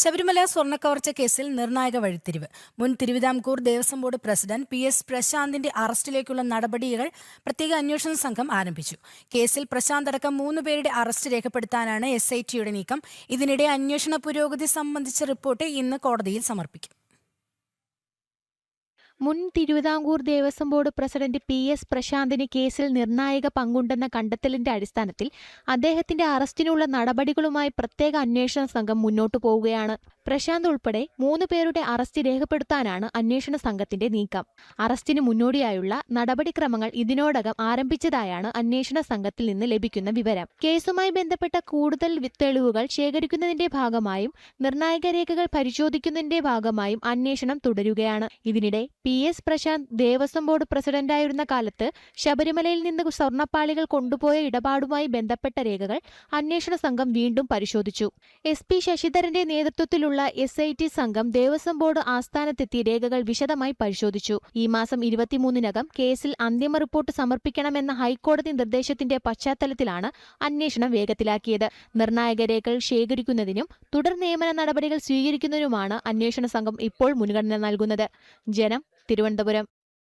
ശബരിമല സ്വർണ്ണക്കവർച്ച കേസിൽ നിർണായക വഴിത്തിരിവ്. മുൻ Thiruvithamkoor Devaswom board president PS പ്രശാന്തിന്റെ അറസ്റ്റിലേക്കുള്ള നടപടികൾ പ്രത്യേക അന്വേഷണ സംഘം ആരംഭിച്ചു. കേസിൽ പ്രശാന്ത് അടക്കം 3 പേരുടെ അറസ്റ്റ് രേഖപ്പെടുത്താനാണ് SITയുടെ നീക്കം. ഇതിനിടെ അന്വേഷണ പുരോഗതി സംബന്ധിച്ച റിപ്പോർട്ട് ഇന്ന് കോടതിയിൽ സമർപ്പിക്കും. മുൻ Thiruvithamkoor Devaswom board president PS പ്രശാന്തിന് കേസിൽ നിർണായക പങ്കുണ്ടെന്ന കണ്ടെത്തലിന്റെ അടിസ്ഥാനത്തിൽ അദ്ദേഹത്തിന്റെ അറസ്റ്റിനുള്ള നടപടികളുമായി പ്രത്യേക അന്വേഷണ സംഘം മുന്നോട്ടു പോവുകയാണ്. പ്രശാന്ത് ഉൾപ്പെടെ 3 പേരുടെ അറസ്റ്റ് രേഖപ്പെടുത്താനാണ് അന്വേഷണ സംഘത്തിന്റെ നീക്കം. അറസ്റ്റിന് മുന്നോടിയായുള്ള നടപടിക്രമങ്ങൾ ഇതിനോടകം ആരംഭിച്ചതായാണ് അന്വേഷണ സംഘത്തിൽ നിന്ന് ലഭിക്കുന്ന വിവരം. കേസുമായി ബന്ധപ്പെട്ട കൂടുതൽ തെളിവുകൾ ശേഖരിക്കുന്നതിന്റെ ഭാഗമായും നിർണായക രേഖകൾ പരിശോധിക്കുന്നതിന്റെ ഭാഗമായും അന്വേഷണം തുടരുകയാണ്. ഇതിനിടെ PS പ്രശാന്ത് ദേവസ്വം ബോർഡ് പ്രസിഡന്റായിരുന്ന കാലത്ത് ശബരിമലയിൽ നിന്ന് സ്വർണ്ണപ്പാളികൾ കൊണ്ടുപോയ ഇടപാടുമായി ബന്ധപ്പെട്ട രേഖകൾ അന്വേഷണ സംഘം വീണ്ടും പരിശോധിച്ചു. SP ശശിധരന്റെ നേതൃത്വത്തിലുള്ള SIT സംഘം ദേവസ്വം ബോർഡ് ആസ്ഥാനത്തെത്തി രേഖകൾ വിശദമായി പരിശോധിച്ചു. ഈ മാസം 23-നകം കേസിൽ അന്തിമ റിപ്പോർട്ട് സമർപ്പിക്കണമെന്ന ഹൈക്കോടതി നിർദ്ദേശത്തിന്റെ പശ്ചാത്തലത്തിലാണ് അന്വേഷണം വേഗത്തിലാക്കിയത്. നിർണായക രേഖകൾ ശേഖരിക്കുന്നതിനും തുടർ നിയമന നടപടികൾ സ്വീകരിക്കുന്നതിനുമാണ് അന്വേഷണ സംഘം ഇപ്പോൾ മുൻഗണന നൽകുന്നത്. ജനം, തിരുവനന്തപുരം.